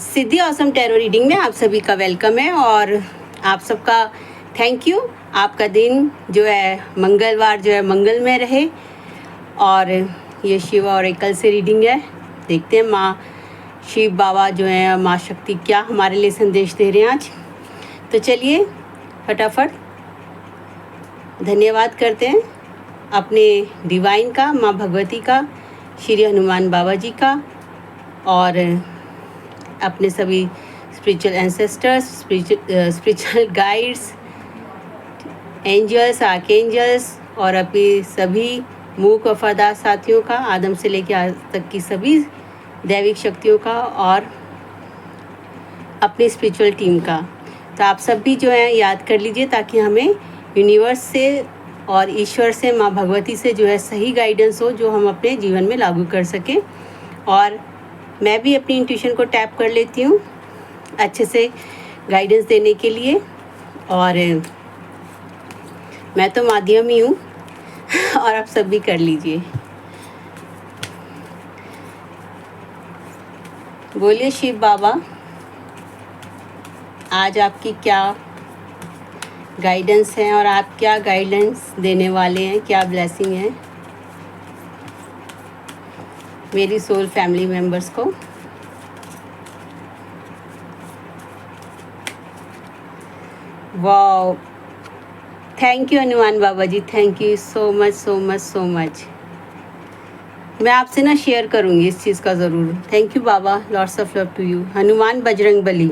सिद्धि awesome tarot reading में आप सभी का वेलकम है और आप सबका थैंक यू। आपका दिन जो है मंगलवार जो है मंगलमय रहे। और ये शिव ऑरेकल से रीडिंग है। देखते हैं माँ शिव बाबा जो है, माँ शक्ति क्या हमारे लिए संदेश दे रहे हैं आज। तो चलिए फटाफट धन्यवाद करते हैं अपने डिवाइन का, माँ भगवती का, श्री हनुमान बाबा जी का और अपने सभी spiritual ancestors, spiritual guides, angels, archangels और अपने सभी मूक वफादार साथियों का, आदम से लेकर आज तक की सभी दैविक शक्तियों का और अपनी स्पिरिचुअल टीम का। तो आप सब भी जो है याद कर लीजिए ताकि हमें यूनिवर्स से और ईश्वर से, माँ भगवती से जो है सही गाइडेंस हो जो हम अपने जीवन में लागू कर सकें। और मैं भी अपनी इंट्यूशन को टैप कर लेती हूँ अच्छे से गाइडेंस देने के लिए। और मैं तो माध्यम ही हूँ और आप सब भी कर लीजिए। बोलिए शिव बाबा, आज आपकी क्या गाइडेंस है और आप क्या गाइडेंस देने वाले हैं, क्या ब्लेसिंग है मेरी सोल फैमिली मेंबर्स को। Wow, thank you Hanuman Baba ji, thank you so much so much so much. मैं आपसे ना शेयर करूँगी इस चीज़ का ज़रूर। Thank you Baba, lots of love to you. Hanuman Bajrang Bali,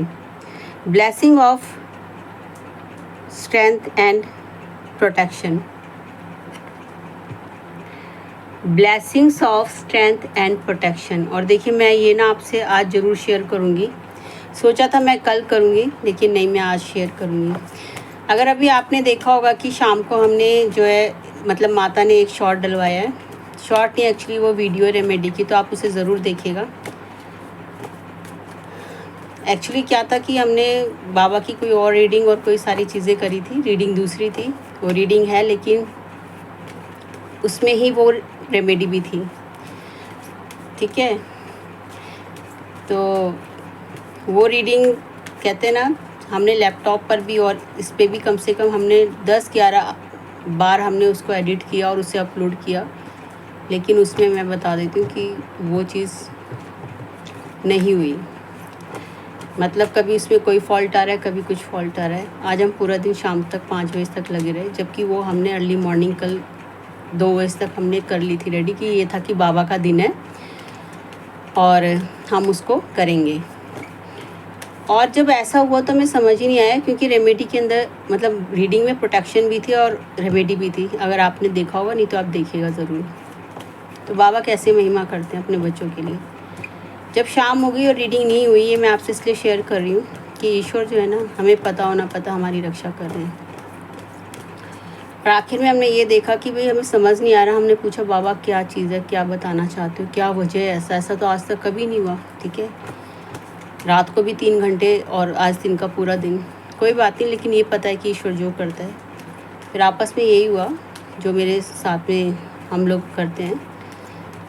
blessing of strength and protection, blessings of strength and protection. और देखिए मैं ये ना आपसे आज ज़रूर शेयर करूँगी। सोचा था मैं कल करूँगी लेकिन नहीं, मैं आज शेयर करूँगी। अगर अभी आपने देखा होगा कि शाम को हमने जो है मतलब माता ने एक शॉर्ट डलवाया है, शॉर्ट नहीं एक्चुअली वो वीडियो रेमेडी की, तो आप उसे ज़रूर देखिएगा। एक्चुअली क्या था कि हमने बाबा की कोई और रीडिंग और कोई सारी चीज़ें करी थी, रीडिंग दूसरी थी, वो रीडिंग है लेकिन उसमें ही वो रेमेडी भी थी, ठीक है। तो वो रीडिंग कहते हैं ना, हमने लैपटॉप पर भी और इस पे भी कम से कम हमने 10-11 बार हमने उसको एडिट किया और उसे अपलोड किया, लेकिन उसमें मैं बता देती हूँ कि वो चीज़ नहीं हुई। मतलब कभी उसमें कोई फॉल्ट आ रहा है, कभी कुछ फॉल्ट आ रहा है। आज हम पूरा दिन शाम तक 5 बजे तक लगे रहे, जबकि वो हमने अर्ली मॉर्निंग कल 2 बजे तक हमने कर ली थी रेडी, कि ये था कि बाबा का दिन है और हम उसको करेंगे। और जब ऐसा हुआ तो हमें समझ ही नहीं आया, क्योंकि रेमेडी के अंदर मतलब रीडिंग में प्रोटेक्शन भी थी और रेमेडी भी थी। अगर आपने देखा होगा, नहीं तो आप देखिएगा ज़रूर। तो बाबा कैसे महिमा करते हैं अपने बच्चों के लिए। जब शाम हो गई और रीडिंग नहीं हुई, ये मैं आपसे इसलिए शेयर कर रही हूँ कि ईश्वर जो है ना, हमें पता हो ना पता हमारी रक्षा कर रहे हैं। और आखिर में हमने ये देखा कि भाई हमें समझ नहीं आ रहा। हमने पूछा बाबा क्या चीज़ है, क्या बताना चाहते हो, क्या वजह है, ऐसा तो आज तक कभी नहीं हुआ, ठीक है। रात को भी 3 घंटे और आज दिन का पूरा दिन, कोई बात नहीं, लेकिन ये पता है कि ईश्वर जो करता है। फिर आपस में यही हुआ जो मेरे साथ में हम लोग करते हैं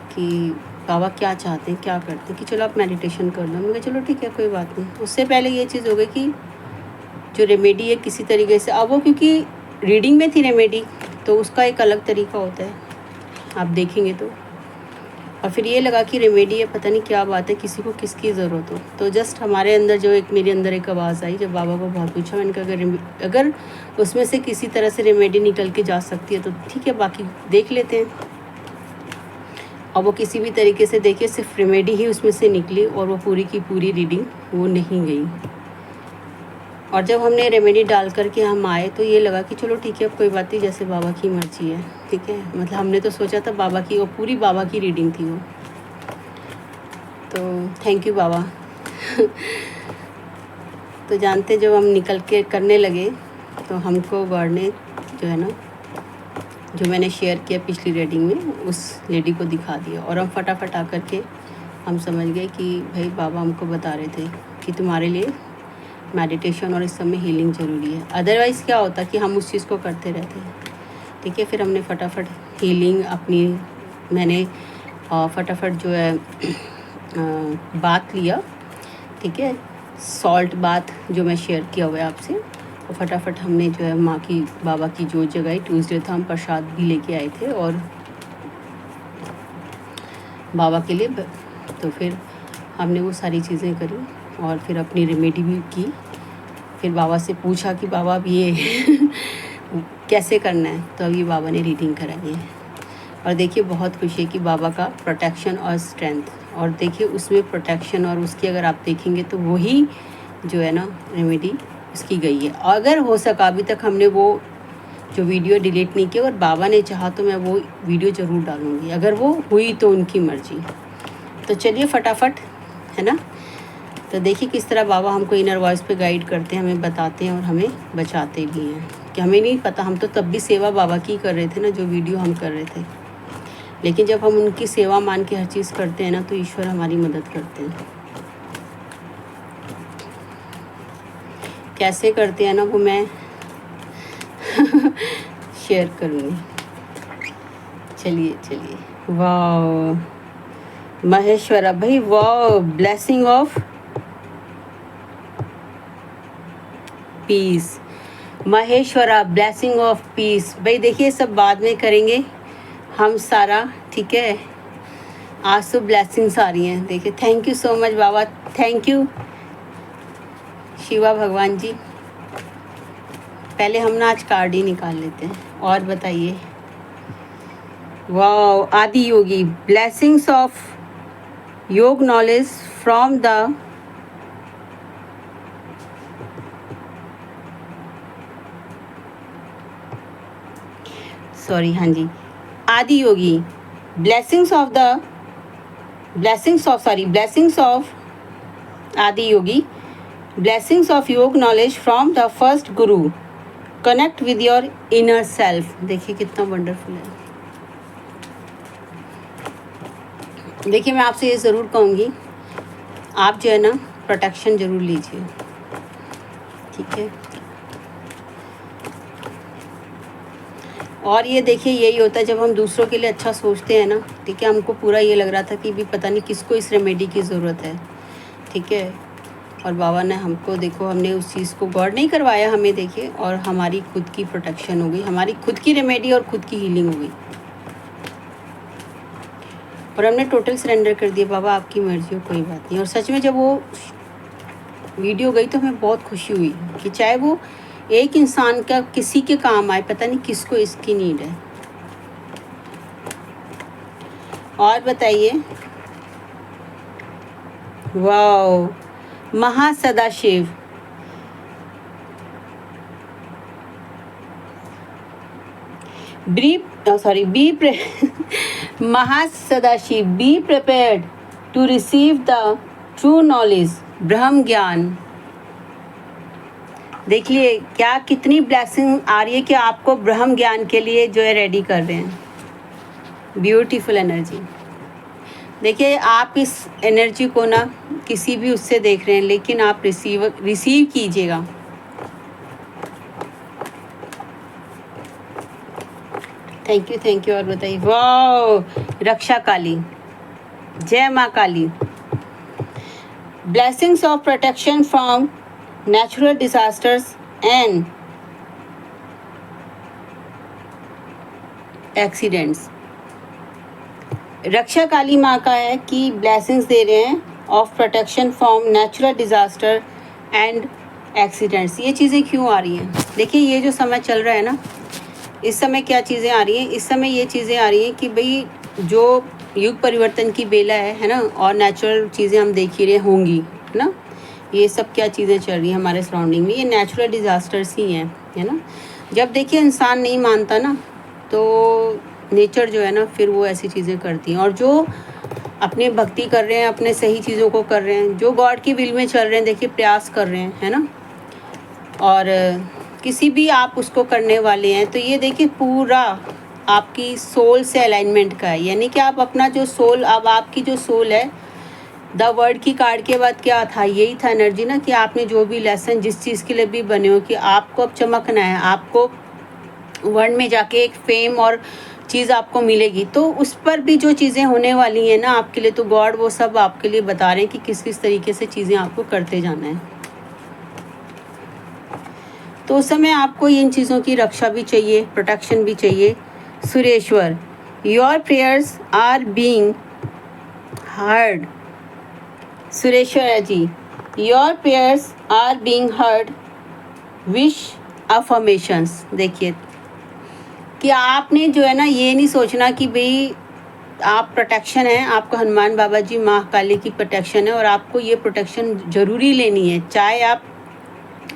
कि बाबा क्या चाहते हैं, क्या करते हैं, कि चलो आप मेडिटेशन कर लो। मैंने कहा चलो ठीक है, कोई बात नहीं। उससे पहले ये चीज़ हो गई कि जो रेमेडी है किसी तरीके से, अब वो क्योंकि रीडिंग में थी रेमेडी तो उसका एक अलग तरीका होता है, आप देखेंगे तो। और फिर ये लगा कि रेमेडी है, पता नहीं क्या बात है, किसी को किसकी ज़रूरत हो। तो जस्ट हमारे अंदर जो एक, मेरे अंदर एक आवाज़ आई जब बाबा को बहुत पूछा। मैंने कहा अगर उसमें से किसी तरह से रेमेडी निकल के जा सकती है तो ठीक है, बाकी देख लेते हैं। और वो किसी भी तरीके से देखिए, सिर्फ रेमेडी ही उसमें से निकली और वो पूरी की पूरी रीडिंग वो नहीं गई। और जब हमने रेमेडी डाल करके हम आए तो ये लगा कि चलो ठीक है, अब कोई बात नहीं, जैसे बाबा की मर्जी है, ठीक है। मतलब हमने तो सोचा था बाबा की, वो पूरी बाबा की रीडिंग थी वो। तो थैंक यू बाबा। तो जानते, जब हम निकल के करने लगे तो हमको गॉड ने जो है ना, जो मैंने शेयर किया पिछली रीडिंग में, उस लेडी को दिखा दिया। और हम फटाफट आकर के हम समझ गए कि भाई बाबा हमको बता रहे थे कि तुम्हारे लिए मेडिटेशन और इस समय हीलिंग ज़रूरी है। अदरवाइज़ क्या होता कि हम उस चीज़ को करते रहते हैं, ठीक है। फिर हमने फटाफट हीलिंग अपनी, मैंने फटाफट जो है बात लिया ठीक है, सॉल्ट बाथ जो मैं शेयर किया हुआ है आपसे। और फटाफट हमने जो है माँ की बाबा की जोत जगाई। ट्यूसडे था, हम प्रसाद भी लेके आए थे और बाबा के लिए। तो फिर हमने वो सारी चीज़ें करी और फिर अपनी रेमेडी भी की। फिर बाबा से पूछा कि बाबा अब ये कैसे करना है, तो अभी बाबा ने रीडिंग कराई है। और देखिए बहुत खुशी है कि बाबा का प्रोटेक्शन और स्ट्रेंथ, और देखिए उसमें प्रोटेक्शन और उसकी अगर आप देखेंगे तो वही जो है ना रेमेडी उसकी गई है। अगर हो सका, अभी तक हमने वो जो वीडियो डिलीट नहीं किया, और बाबा ने चाहा तो मैं वो वीडियो ज़रूर डालूँगी, अगर वो हुई तो उनकी मर्ज़ी। तो चलिए फटाफट, है ना। तो देखिए किस तरह बाबा हमको इनर वॉइस पे गाइड करते हैं, हमें बताते हैं और हमें बचाते भी हैं। कि हमें नहीं पता, हम तो तब भी सेवा बाबा की कर रहे थे ना, जो वीडियो हम कर रहे थे। लेकिन जब हम उनकी सेवा मान के हर चीज़ करते हैं ना, तो ईश्वर हमारी मदद करते हैं। कैसे करते हैं ना वो मैं शेयर करूँगी। चलिए वाह महेश्वरा भाई, वाह blessing of peace. Maheshwara blessing of peace. भाई देखिए सब बाद में करेंगे हम सारा, ठीक है। आज तो ब्लेसिंग्स आ रही हैं। देखिए thank you so much Baba, thank you Shiva भगवान जी। पहले हम ना आज कार्ड ही निकाल लेते हैं। और बताइए, वाह आदि योगी, ब्लेसिंग्स ऑफ योग नॉलेज फ्रॉम द हाँ जी, आदि योगी, ब्लेसिंग्स ऑफ आदि योगी, ब्लेसिंग्स ऑफ योग knowledge from the first Guru, connect with your inner self. देखिए कितना वंडरफुल है। देखिए मैं आपसे ये ज़रूर कहूँगी, आप जो है ना प्रोटेक्शन ज़रूर लीजिए, ठीक है। और ये देखिए यही होता है जब हम दूसरों के लिए अच्छा सोचते हैं ना, ठीक है। हमको पूरा ये लग रहा था कि भी पता नहीं किसको इस रेमेडी की ज़रूरत है, ठीक है। और बाबा ने हमको, देखो हमने उस चीज़ को गौर नहीं करवाया हमें, देखिए, और हमारी खुद की प्रोटेक्शन हो गई, हमारी खुद की रेमेडी और खुद की हीलिंग हो गई। और हमने टोटल सरेंडर कर दिया, बाबा आपकी मर्ज़ी हो, कोई बात नहीं। और सच में जब वो वीडियो गई तो हमें बहुत खुशी हुई कि चाहे वो एक इंसान का किसी के काम आए, पता नहीं किसको इसकी नीड है। और बताइए, वाह Mahasadashiv, Mahasadashiv, be prepared to receive the true knowledge, ब्रह्म ज्ञान। देखिए क्या कितनी ब्लेसिंग आ रही है कि आपको ब्रह्म ज्ञान के लिए जो है रेडी कर रहे हैं। Beautiful energy. देखिए आप इस एनर्जी को ना किसी भी उससे देख रहे हैं, लेकिन आप रिसीव कीजिएगा। Thank you. और बताइए, वाह रक्षा काली, जय माँ Kali, blessings of protection from natural disasters and accidents. Raksha Kali माँ का है कि ब्लेसिंग्स दे रहे हैं of protection from natural disaster and accidents. ये चीज़ें क्यों आ रही हैं? देखिए ये जो समय चल रहा है ना, इस समय क्या चीज़ें आ रही हैं? इस समय ये चीज़ें आ रही हैं कि भाई जो युग परिवर्तन की बेला है ना, और नेचुरल चीज़ें हम देख ही रहे होंगी, है ना। ये सब क्या चीज़ें चल रही हैं हमारे सराउंडिंग में, ये नेचुरल डिज़ास्टर्स ही हैं, है ना। जब देखिए इंसान नहीं मानता ना, तो नेचर जो है ना फिर वो ऐसी चीज़ें करती हैं। और जो अपनी भक्ति कर रहे हैं, अपने सही चीज़ों को कर रहे हैं, जो गॉड की विल में चल रहे हैं, देखिए प्रयास कर रहे हैं, है ना, और किसी भी आप उसको करने वाले हैं, तो ये देखिए पूरा आपकी सोल से अलाइनमेंट का है। यानी कि आप अपना जो सोल, अब आपकी जो सोल है, द वर्ड की कार्ड के बाद क्या था, यही था एनर्जी ना, कि आपने जो भी लेसन जिस चीज़ के लिए भी बने हो, कि आपको अब चमकना है, आपको वर्ल्ड में जाके एक फेम और चीज़ आपको मिलेगी, तो उस पर भी जो चीज़ें होने वाली हैं ना आपके लिए, तो गॉड वो सब आपके लिए बता रहे हैं कि किस किस तरीके से चीज़ें आपको करते जाना है। तो उस समय आपको इन चीज़ों की रक्षा भी चाहिए, प्रोटेक्शन भी चाहिए। Sureshwar, your prayers are being heard. Sureshwar ji, your prayers are being heard, wish affirmations. देखिए कि आपने जो है ना ये नहीं सोचना कि भाई आप प्रोटेक्शन है, आपको हनुमान बाबा जी, माँ काली की प्रोटेक्शन है और आपको ये प्रोटेक्शन ज़रूरी लेनी है, चाहे आप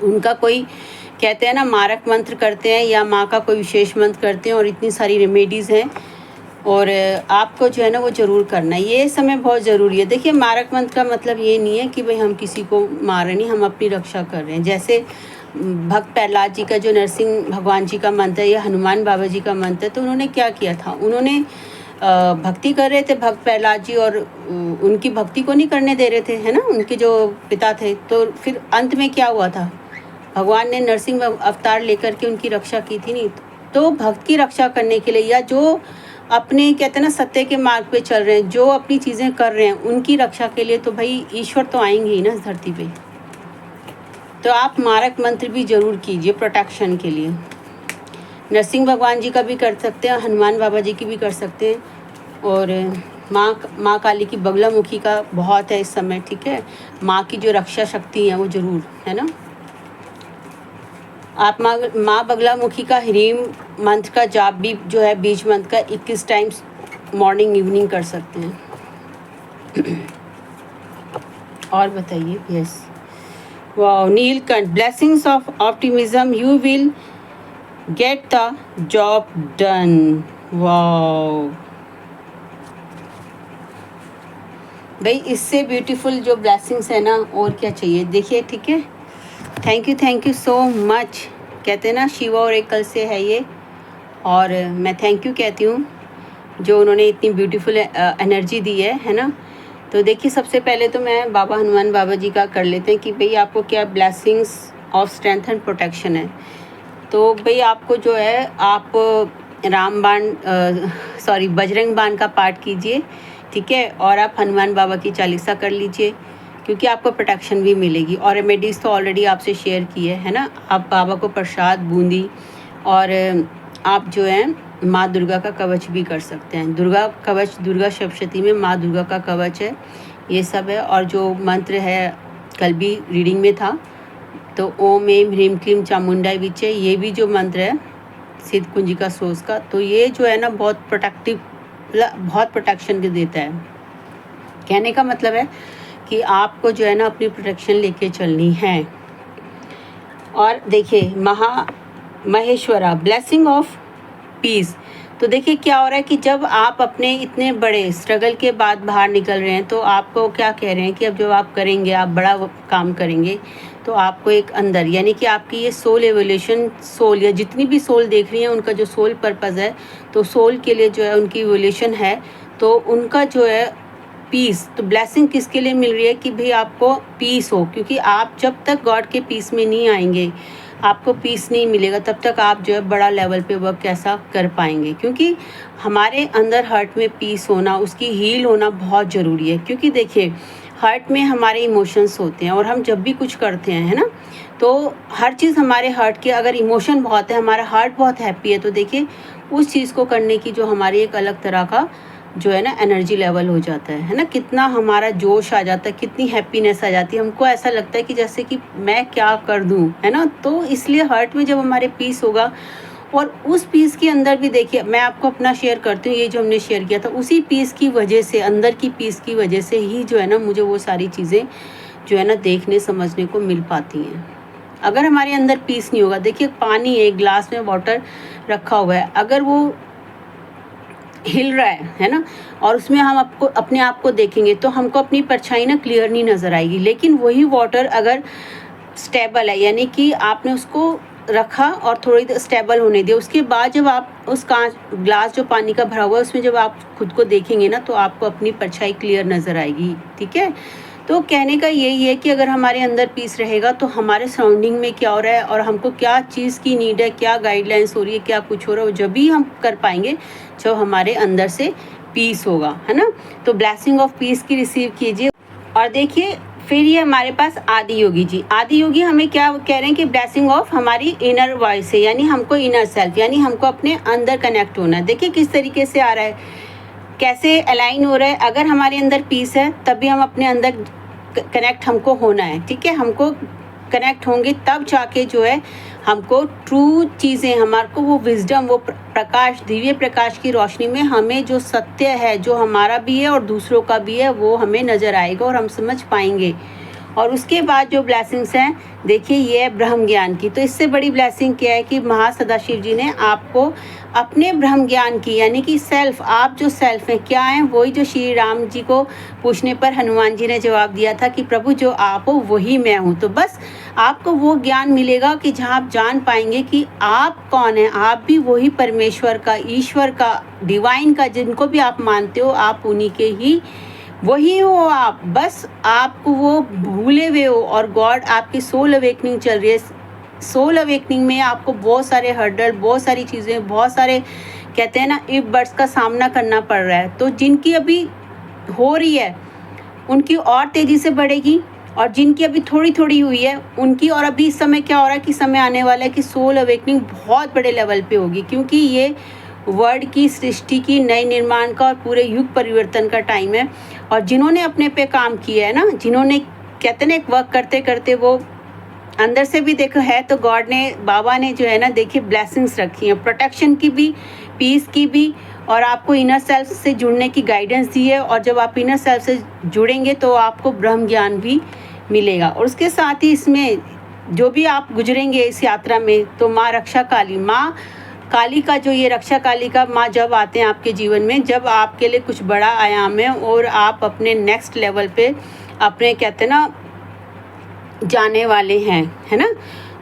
उनका कोई कहते हैं ना मारक मंत्र करते हैं या माँ का कोई विशेष मंत्र करते हैं, और इतनी सारी रेमेडीज़ हैं और आपको जो है ना वो ज़रूर करना है। ये समय बहुत ज़रूरी है। देखिए मारक मंत्र का मतलब ये नहीं है कि भाई हम किसी को मार रहे नहीं, हम अपनी रक्षा कर रहे हैं। जैसे भक्त प्रहलाद जी का जो नरसिंह भगवान जी का मंत्र है या हनुमान बाबा जी का मंत्र है, तो उन्होंने क्या किया था, उन्होंने भक्ति कर रहे थे भक्त प्रहलाद जी, और उनकी भक्ति को नहीं करने दे रहे थे, है ना, उनके जो पिता थे। तो फिर अंत में क्या हुआ था, भगवान ने नरसिंह अवतार लेकर के उनकी रक्षा की थी नहीं। तो भक्त की रक्षा करने के लिए, या जो अपने कहते हैं ना सत्य के मार्ग पे चल रहे हैं, जो अपनी चीज़ें कर रहे हैं, उनकी रक्षा के लिए तो भाई ईश्वर तो आएंगे ही ना इस धरती पे। तो आप मारक मंत्र भी ज़रूर कीजिए प्रोटेक्शन के लिए। नरसिंह भगवान जी का भी कर सकते हैं, हनुमान बाबा जी की भी कर सकते हैं, और माँ काली की बगलामुखी का बहुत है इस समय, ठीक है। माँ की जो रक्षा शक्ति है वो ज़रूर है ना। आप माँ बगलामुखी का ह्रीम मंत्र का जाप भी जो है बीज मंत्र का 21 टाइम्स मॉर्निंग इवनिंग कर सकते हैं। और बताइए। Yes, wow, Neelkanth, blessings of optimism, you will get the job done. Wow भाई, इससे ब्यूटीफुल जो ब्लेसिंग्स है ना और क्या चाहिए। देखिए, ठीक है, थैंक यू सो मच। कहते हैं ना शिवा और एक कल से है ये, और मैं थैंक यू कहती हूँ जो उन्होंने इतनी ब्यूटीफुल एनर्जी दी है ना। तो देखिए, सबसे पहले तो मैं बाबा हनुमान बाबा जी का कर लेते हैं कि भाई आपको क्या blessings of strength and protection है। तो भाई आपको जो है, आप रामबाण बजरंग बाण का पाठ कीजिए, ठीक है, और आप हनुमान बाबा की चालीसा कर लीजिए, क्योंकि आपको प्रोटेक्शन भी मिलेगी। और रेमेडीज़ तो ऑलरेडी आपसे शेयर की है ना। आप बाबा को प्रसाद, बूंदी, और आप जो है माँ दुर्गा का कवच भी कर सकते हैं। दुर्गा कवच, दुर्गा सप्तशती में माँ दुर्गा का कवच है, ये सब है। और जो मंत्र है कल भी रीडिंग में था, तो ओम एम ह्रीम क्लीम चामुंडाई विचे, ये भी जो मंत्र है सिद्ध कुंजिका सोस का, तो ये जो है ना बहुत प्रोटेक्टिव, बहुत प्रोटेक्शन देता है। कहने का मतलब है कि आपको जो है ना अपनी प्रोटेक्शन लेके चलनी है। और देखिए महेश्वरा, ब्लेसिंग ऑफ पीस। तो देखिए क्या हो रहा है कि जब आप अपने इतने बड़े स्ट्रगल के बाद बाहर निकल रहे हैं, तो आपको क्या कह रहे हैं कि अब जब आप करेंगे, आप बड़ा काम करेंगे, तो आपको एक अंदर, यानी कि आपकी ये सोल एवोल्यूशन, सोल या जितनी भी सोल देख रही हैं उनका जो सोल पर्पज़ है, तो सोल के लिए जो है उनकी एवोल्यूशन है, तो उनका जो है पीस। तो ब्लेसिंग किसके लिए मिल रही है कि भाई आपको पीस हो, क्योंकि आप जब तक गॉड के पीस में नहीं आएंगे, आपको पीस नहीं मिलेगा, तब तक आप जो है बड़ा लेवल पे वर्क कैसा कर पाएंगे। क्योंकि हमारे अंदर हार्ट में पीस होना, उसकी हील होना बहुत ज़रूरी है। क्योंकि देखिए हार्ट में हमारे इमोशंस होते हैं, और हम जब भी कुछ करते हैं, है ना, तो हर चीज़ हमारे हार्ट के, अगर इमोशन बहुत है, हमारा हार्ट बहुत हैप्पी है, तो देखिए उस चीज़ को करने की जो हमारी एक अलग तरह का जो है ना एनर्जी लेवल हो जाता है ना, कितना हमारा जोश आ जाता है, कितनी हैप्पीनेस आ जाती है, हमको ऐसा लगता है कि जैसे कि मैं क्या कर दूं, है ना। तो इसलिए हार्ट में जब हमारे पीस होगा, और उस पीस के अंदर भी देखिए, मैं आपको अपना शेयर करती हूँ, ये जो हमने शेयर किया था, उसी पीस की वजह से, अंदर की पीस की वजह से ही जो है ना मुझे वो सारी चीज़ें जो है ना देखने समझने को मिल पाती हैं। अगर हमारे अंदर पीस नहीं होगा, देखिए पानी, एक ग्लास में वाटर रखा हुआ है, अगर वो हिल रहा है ना, और उसमें हम आपको अपने आप को देखेंगे, तो हमको अपनी परछाई ना क्लियर नहीं नज़र आएगी। लेकिन वही वाटर अगर स्टेबल है, यानी कि आपने उसको रखा और थोड़ी देर स्टेबल होने दिया, उसके बाद जब आप उस कांच ग्लास जो पानी का भरा हुआ है उसमें जब आप खुद को देखेंगे ना, तो आपको अपनी परछाई क्लियर नज़र आएगी, ठीक है। तो कहने का यही है कि अगर हमारे अंदर पीस रहेगा तो हमारे सराउंडिंग में क्या हो रहा है और हमको क्या चीज़ की नीड है, क्या गाइडलाइंस हो रही है, क्या कुछ हो रहा है, जब भी हम कर पाएंगे जब हमारे अंदर से पीस होगा, है ना। तो ब्लेसिंग ऑफ पीस की रिसीव कीजिए। और देखिए फिर ये हमारे पास आदि योगी जी, आदि योगी हमें क्या कह रहे हैं कि ब्लेसिंग ऑफ हमारी इनर वॉइस है, यानी हमको इनर सेल्फ, यानी हमको अपने अंदर कनेक्ट होना है। देखिए किस तरीके से आ रहा है, कैसे अलाइन हो रहा है। अगर हमारे अंदर पीस है तभी हम अपने अंदर कनेक्ट हमको होना है, ठीक है। हमको कनेक्ट होंगे तब जाके जो है हमको ट्रू चीज़ें, हमारे को वो विजडम, वो प्रकाश, दिव्य प्रकाश की रोशनी में हमें जो सत्य है, जो हमारा भी है और दूसरों का भी है, वो हमें नज़र आएगा और हम समझ पाएंगे। और उसके बाद जो ब्लेसिंग्स हैं, देखिए ये है ब्रह्म ज्ञान की। तो इससे बड़ी ब्लेसिंग क्या है कि महासदाशिव जी ने आपको अपने ब्रह्म ज्ञान की, यानी कि सेल्फ, आप जो सेल्फ हैं क्या हैं, वही जो श्री राम जी को पूछने पर हनुमान जी ने जवाब दिया था कि प्रभु जो आप हो वही मैं हूँ। तो बस आपको वो ज्ञान मिलेगा कि जहाँ आप जान पाएंगे कि आप कौन हैं, आप भी वही परमेश्वर का, ईश्वर का, डिवाइन का, जिनको भी आप मानते हो, आप उन्हीं के ही वही हो आप। बस आपको वो भूले हुए हो और गॉड आपकी सोल अवेकनिंग चल रही है। सोल अवेकनिंग में आपको बहुत सारे हर्डल, बहुत सारी चीज़ें, बहुत सारे कहते हैं ना इफ बट्स का सामना करना पड़ रहा है। तो जिनकी अभी हो रही है उनकी और तेज़ी से बढ़ेगी, और जिनकी अभी थोड़ी थोड़ी हुई है उनकी, और अभी इस समय क्या हो रहा है कि समय आने वाला है कि सोल अवेकनिंग बहुत बड़े लेवल पे होगी, क्योंकि ये वर्ल्ड की सृष्टि की नए निर्माण का और पूरे युग परिवर्तन का टाइम है। और जिन्होंने अपने पे काम किया है ना, जिन्होंने कहते ना एक वर्क करते करते वो अंदर से भी देखो है, तो गॉड ने, बाबा ने जो है ना देखिए ब्लेसिंग्स रखी हैं, प्रोटेक्शन की भी, पीस की भी, और आपको इनर सेल्फ से जुड़ने की गाइडेंस दी है। और जब आप इनर सेल्फ से जुड़ेंगे तो आपको ब्रह्म ज्ञान भी मिलेगा। और उसके साथ ही इसमें जो भी आप गुजरेंगे इस यात्रा में, तो माँ रक्षा काली, माँ काली का जो ये रक्षा काली का माँ जब आते हैं आपके जीवन में, जब आपके लिए कुछ बड़ा आयाम है और आप अपने नेक्स्ट लेवल पे अपने कहते हैं ना जाने वाले हैं, है ना।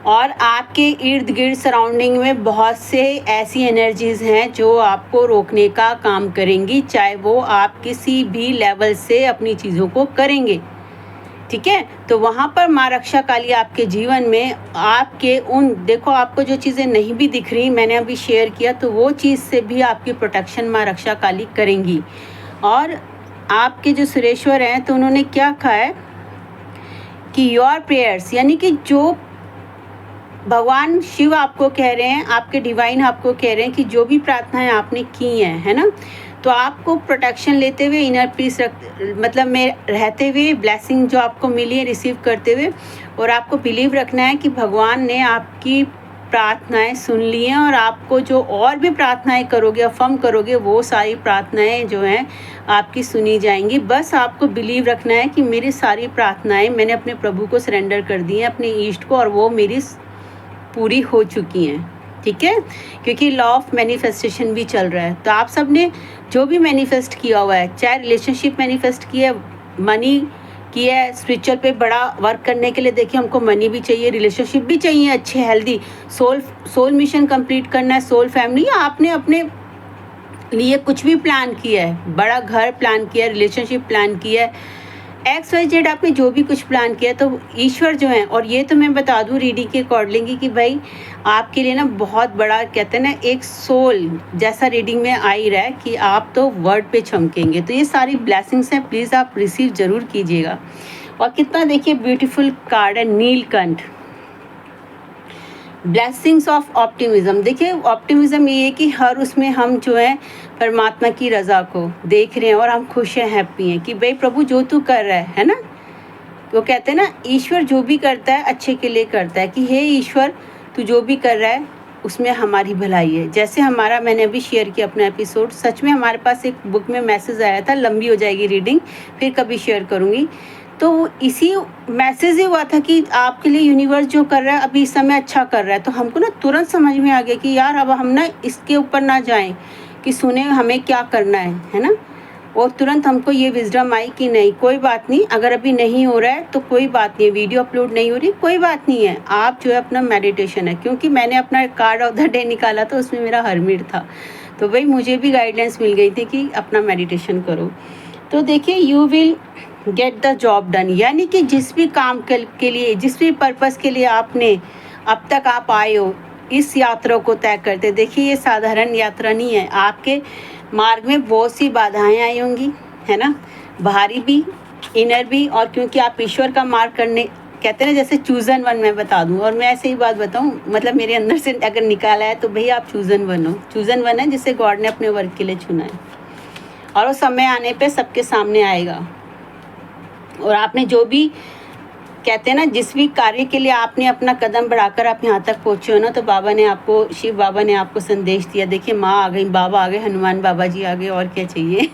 और आपके इर्द गिर्द सराउंडिंग में बहुत से ऐसी एनर्जीज़ हैं जो आपको रोकने का काम करेंगी, चाहे वो आप किसी भी लेवल से अपनी चीज़ों को करेंगे, ठीक है। तो वहाँ पर माँ रक्षा काली आपके जीवन में आपके उन, देखो आपको जो चीज़ें नहीं भी दिख रही, मैंने अभी शेयर किया, तो वो चीज़ से भी आपकी प्रोटेक्शन माँ रक्षा काली करेंगी। और आपके जो सुरेश्वर हैं तो उन्होंने क्या कहा है कि योर प्रेयर्स, यानी कि जो भगवान शिव आपको कह रहे हैं, आपके डिवाइन आपको कह रहे हैं कि जो भी प्रार्थनाएं आपने की हैं, है ना, तो आपको प्रोटेक्शन लेते हुए, इनर पीस मतलब में रहते हुए, ब्लेसिंग जो आपको मिली है रिसीव करते हुए, और आपको बिलीव रखना है कि भगवान ने आपकी प्रार्थनाएं सुन ली हैं, और आपको जो और भी प्रार्थनाएं करोगे, अफर्म करोगे, वो सारी प्रार्थनाएं जो हैं आपकी सुनी जाएंगी। बस आपको बिलीव रखना है कि मेरी सारी प्रार्थनाएं मैंने अपने प्रभु को सरेंडर कर दी हैं, अपने ईष्ट को, और वो मेरी पूरी हो चुकी हैं, ठीक है। क्योंकि लॉ ऑफ मैनिफेस्टेशन भी चल रहा है। तो आप सब ने जो भी मैनिफेस्ट किया हुआ है, चाहे रिलेशनशिप मैनिफेस्ट किया है, मनी किया है, स्पिरिचुअल पे बड़ा वर्क करने के लिए देखिए हमको मनी भी चाहिए, रिलेशनशिप भी चाहिए अच्छे हेल्दी, सोल मिशन कंप्लीट करना है, सोल फैमिली, आपने अपने लिए कुछ भी प्लान किया है, बड़ा घर प्लान किया है, रिलेशनशिप प्लान किया है, XYZ आपने जो भी कुछ प्लान किया, तो ईश्वर जो है, और ये तो मैं बता दूं रीडिंग के अकॉर्डिंगली कि भाई आपके लिए ना बहुत बड़ा कहते हैं ना एक सोल जैसा रीडिंग में आ ही रहा है कि आप तो वर्ड पे चमकेंगे। तो ये सारी ब्लेसिंग्स हैं, प्लीज़ आप रिसीव ज़रूर कीजिएगा। और कितना देखिए ब्यूटीफुल कार्ड है, नीलकंठ, ब्लेसिंग्स ऑफ ऑप्टिमिज्म। देखिए ऑप्टिमिज्म ये है कि हर उसमें हम जो है परमात्मा की रज़ा को देख रहे हैं और हम खुश हैं, हैप्पी हैं कि भाई प्रभु जो तू कर रहा है ना, वो कहते हैं ना ईश्वर जो भी करता है अच्छे के लिए करता है, कि हे ईश्वर तू जो भी कर रहा है उसमें हमारी भलाई है। जैसे हमारा, मैंने अभी शेयर किया अपना एपिसोड, सच में हमारे पास एक बुक में मैसेज आया था, लंबी हो जाएगी रीडिंग, फिर कभी शेयर करूँगी। तो इसी मैसेज ही हुआ था कि आपके लिए यूनिवर्स जो कर रहा है अभी इस समय अच्छा कर रहा है। तो हमको ना तुरंत समझ में आ गया कि यार अब हम ना इसके ऊपर ना जाएं कि सुने हमें क्या करना है ना। और तुरंत हमको ये विजडम आई कि नहीं कोई बात नहीं, अगर अभी नहीं हो रहा है तो कोई बात नहीं है, वीडियो अपलोड नहीं हो रही कोई बात नहीं है, आप जो है अपना मेडिटेशन है। क्योंकि मैंने अपना कार्ड ऑफ द डे निकाला था, उसमें मेरा हरमिट था, तो भाई मुझे भी गाइडेंस मिल गई थी कि अपना मेडिटेशन करो। तो देखिए you will get the job done, यानी कि जिस भी काम के लिए, जिस भी पर्पस के लिए आपने अब तक आप आए हो, इस यात्रा को तय करते। देखिए ये साधारण यात्रा नहीं है, आपके मार्ग में बहुत सी बाधाएं आई होंगी, है ना, बाहरी भी, इनर भी, और क्योंकि आप ईश्वर का मार्ग करने, कहते हैं ना जैसे चूजन वन, मैं बता दूं, और मैं ऐसे ही बात बताऊं, मतलब मेरे अंदर से अगर निकाला है तो भैया आप चूजन वन हो। चूजन वन है जिसे गॉड ने अपने वर्क के लिए चुना है, और वो समय आने पे सबके सामने आएगा। और आपने जो भी, कहते हैं ना, जिस भी कार्य के लिए आपने अपना कदम बढ़ाकर आप यहाँ तक पहुँचे हो ना, तो बाबा ने आपको, शिव बाबा ने आपको संदेश दिया। देखिए माँ आ गई, बाबा आ गए, हनुमान बाबा जी आ गए, और क्या चाहिए।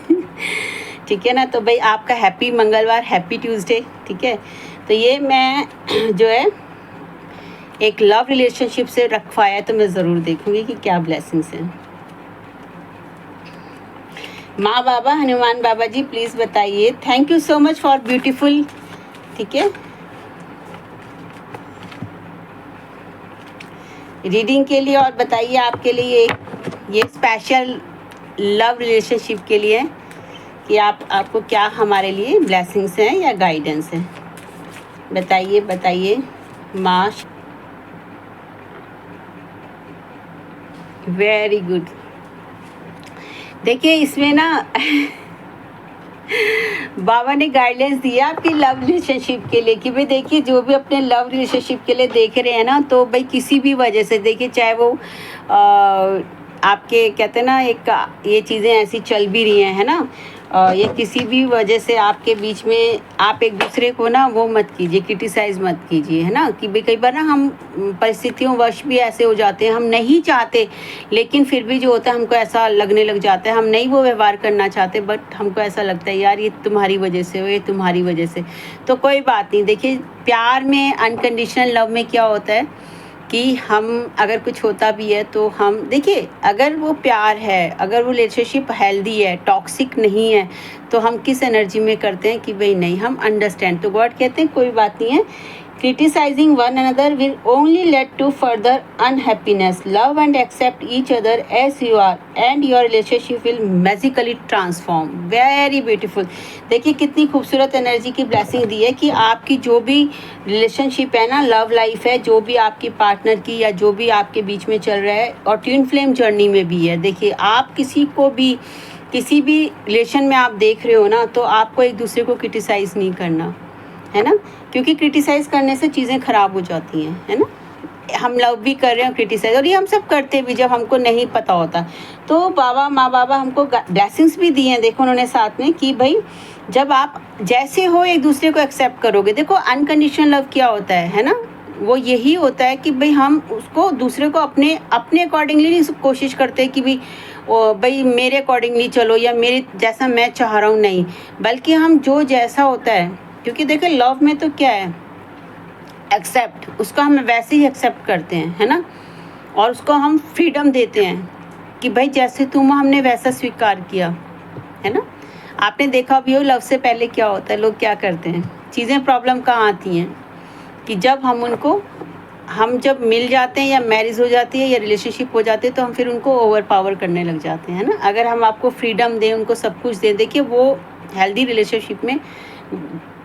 ठीक है ना। तो भाई आपका हैप्पी मंगलवार, हैप्पी ट्यूसडे। ठीक है, तो ये मैं जो है एक लव रिलेशनशिप से रखवाया है, तो मैं ज़रूर देखूंगी कि क्या ब्लेसिंग्स हैं। माँ बाबा, हनुमान बाबा जी प्लीज़ बताइए। Thank you so much for beautiful. ठीक है, रीडिंग के लिए, और बताइए आपके लिए ये स्पेशल लव रिलेशनशिप के लिए कि आपको क्या हमारे लिए ब्लेसिंग्स हैं या गाइडेंस है, बताइए बताइए माँ। Very good. देखिए इसमें ना बाबा ने गाइडेंस दिया आपकी लव रिलेशनशिप के लिए कि भाई देखिए जो भी अपने लव रिलेशनशिप के लिए देख रहे हैं ना, तो भाई किसी भी वजह से देखिए, चाहे वो आपके, कहते हैं ना, एक ये चीज़ें ऐसी चल भी रही हैं, है ना, ये किसी भी वजह से आपके बीच में, आप एक दूसरे को ना वो मत कीजिए, क्रिटिसाइज़ मत कीजिए, है ना, कि भाई कई बार ना हम परिस्थितियों वश भी ऐसे हो जाते हैं, हम नहीं चाहते, लेकिन फिर भी जो होता है हमको ऐसा लगने लग जाता है, हम नहीं वो व्यवहार करना चाहते, बट हमको ऐसा लगता है यार ये तुम्हारी वजह से हो, ये तुम्हारी वजह से। तो कोई बात नहीं। देखिए प्यार में, अनकंडीशनल लव में क्या होता है कि हम, अगर कुछ होता भी है तो हम, देखिए अगर वो प्यार है, अगर वो रिलेशनशिप हेल्दी है, टॉक्सिक नहीं है, तो हम किस एनर्जी में करते हैं कि भाई नहीं, हम अंडरस्टैंड। तो गॉड कहते हैं कोई बात नहीं है, criticizing one another will only lead to further unhappiness. Love and accept each other as you are and your relationship will magically transform. Very beautiful. देखिए कितनी खूबसूरत एनर्जी की ब्लेसिंग दी है कि आपकी जो भी रिलेशनशिप है ना, लव लाइफ है, जो भी आपकी पार्टनर की या जो भी आपके बीच में चल रहा है, और ट्विन फ्लेम जर्नी में भी है। देखिए आप किसी को भी, किसी भी रिलेशन में आप देख रहे हो ना, तो आपको एक दूसरे को क्रिटिसाइज़ नहीं करना, है ना, क्योंकि क्रिटिसाइज़ करने से चीज़ें ख़राब हो जाती हैं, है ना। हम लव भी कर रहे हैं, क्रिटिसाइज़, और ये हम सब करते भी जब हमको नहीं पता होता। तो बाबा, माँ बाबा हमको ब्लेसिंग्स भी दी हैं, देखो उन्होंने साथ में, कि भाई जब आप जैसे हो एक दूसरे को एक्सेप्ट करोगे। देखो अनकंडीशनल लव क्या होता है ना, वो यही होता है कि भाई हम उसको, दूसरे को अपने अकॉर्डिंगली नहीं कोशिश करते कि भाई मेरे अकॉर्डिंगली चलो या मेरे जैसा मैं चाह रहा हूँ, नहीं, बल्कि हम जो जैसा होता है, क्योंकि देखिए लव में तो क्या है, एक्सेप्ट, उसको हम वैसे ही एक्सेप्ट करते हैं, है ना, और उसको हम फ्रीडम देते हैं कि भाई जैसे तुम, हमने वैसा स्वीकार किया, है ना। आपने देखा भी हो लव से पहले क्या होता है, लोग क्या करते हैं, चीज़ें प्रॉब्लम कहाँ आती हैं कि जब हम जब मिल जाते हैं या मैरिज हो जाती है या रिलेशनशिप हो जाती है, तो हम फिर उनको ओवर पावर करने लग जाते हैं ना। अगर हम आपको फ्रीडम दें, उनको सब कुछ दें, देखिए वो हेल्दी रिलेशनशिप में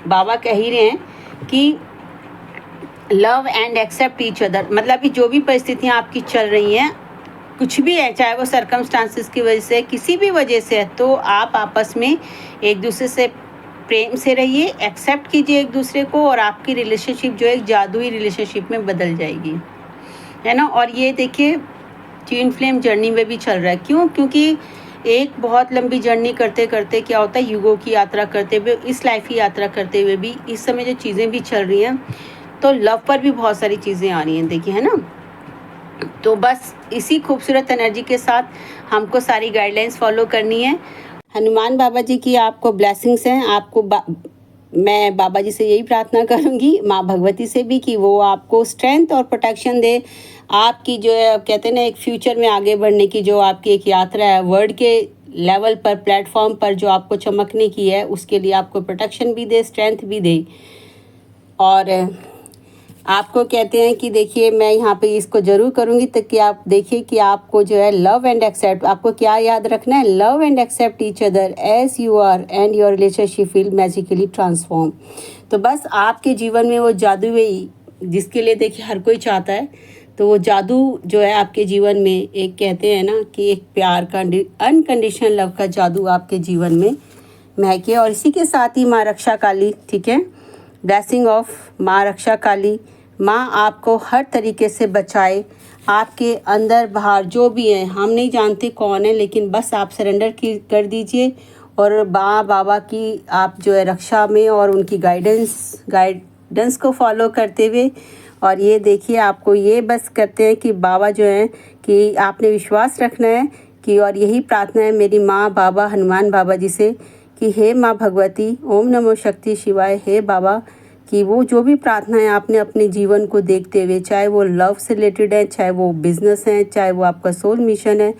बाबा कह ही रहे हैं कि love and accept each other, मतलब कि जो भी परिस्थितियाँ आपकी चल रही हैं, कुछ भी है, चाहे वो सर्कमस्टांसिस की वजह से, किसी भी वजह से है, तो आप आपस में एक दूसरे से प्रेम से रहिए, एक्सेप्ट कीजिए एक दूसरे को, और आपकी रिलेशनशिप जो है एक जादुई रिलेशनशिप में बदल जाएगी, है ना। और ये देखिए ट्विन फ्लेम जर्नी में भी चल रहा है। क्यों? क्योंकि एक बहुत लंबी जर्नी करते करते क्या होता है, युगों की यात्रा करते हुए, इस लाइफ की यात्रा करते हुए भी इस समय जो चीज़ें भी चल रही हैं, तो लव पर भी बहुत सारी चीज़ें आ रही हैं, देखिए, है ना। तो बस इसी खूबसूरत एनर्जी के साथ हमको सारी गाइडलाइंस फॉलो करनी है। हनुमान बाबा जी की आपको ब्लेसिंग्स हैं। आपको मैं बाबा जी से यही प्रार्थना करूंगी, माँ भगवती से भी, कि वो आपको स्ट्रेंथ और प्रोटेक्शन दे। आपकी जो है, कहते हैं ना, एक फ्यूचर में आगे बढ़ने की जो आपकी एक यात्रा है, वर्ल्ड के लेवल पर, प्लेटफॉर्म पर जो आपको चमकने की है, उसके लिए आपको प्रोटेक्शन भी दे, स्ट्रेंथ भी दे। और आपको कहते हैं कि देखिए मैं यहाँ पे इसको ज़रूर करूँगी, तो कि आप देखिए कि आपको जो है लव एंड एक्सेप्ट, आपको क्या याद रखना है, love and accept each other as you are and your relationship will magically transform. तो बस आपके जीवन में वो जादू है जिसके लिए देखिए हर कोई चाहता है, तो वो जादू जो है आपके जीवन में, एक कहते हैं ना कि एक प्यार का अनकंडीशनल लव का जादू आपके जीवन में महके। और इसी के साथ ही माँ रक्षा काली, ठीक है, ब्लेसिंग ऑफ माँ रक्षा काली, माँ आपको हर तरीके से बचाए, आपके अंदर बाहर जो भी है, हम नहीं जानते कौन है, लेकिन बस आप सरेंडर कर दीजिए और माँ बाबा की आप जो है रक्षा में और उनकी गाइडेंस को फॉलो करते हुए। और ये देखिए आपको ये बस करते हैं कि बाबा जो है कि आपने विश्वास रखना है कि, और यही प्रार्थना है मेरी माँ बाबा हनुमान बाबा जी से कि हे माँ भगवती, ओम नमो शक्ति शिवाय, हे बाबा, कि वो जो भी प्रार्थनाएं आपने अपने जीवन को देखते हुए, चाहे वो लव से रिलेटेड है, चाहे वो बिजनेस है, चाहे वो आपका सोल मिशन है,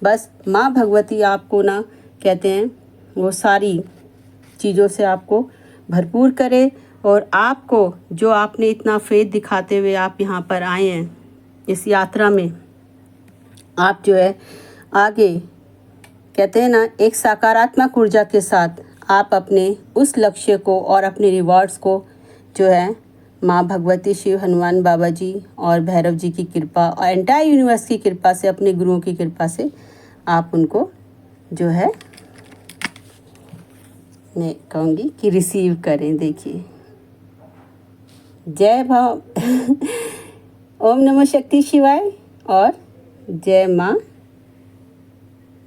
बस माँ भगवती आपको ना कहते हैं वो सारी चीज़ों से आपको भरपूर करे। और आपको जो आपने इतना फेथ दिखाते हुए आप यहाँ पर आए हैं इस यात्रा में, आप जो है आगे कहते हैं ना एक सकारात्मक ऊर्जा के साथ आप अपने उस लक्ष्य को और अपने रिवॉर्ड्स को जो है माँ भगवती, शिव हनुमान बाबा जी और भैरव जी की कृपा और एंटायर यूनिवर्स की कृपा से, अपने गुरुओं की कृपा से आप उनको जो है मैं कहूँगी कि रिसीव करें। देखिए जय भाव ओम नमो शक्ति शिवाय और जय माँ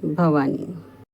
भवानी।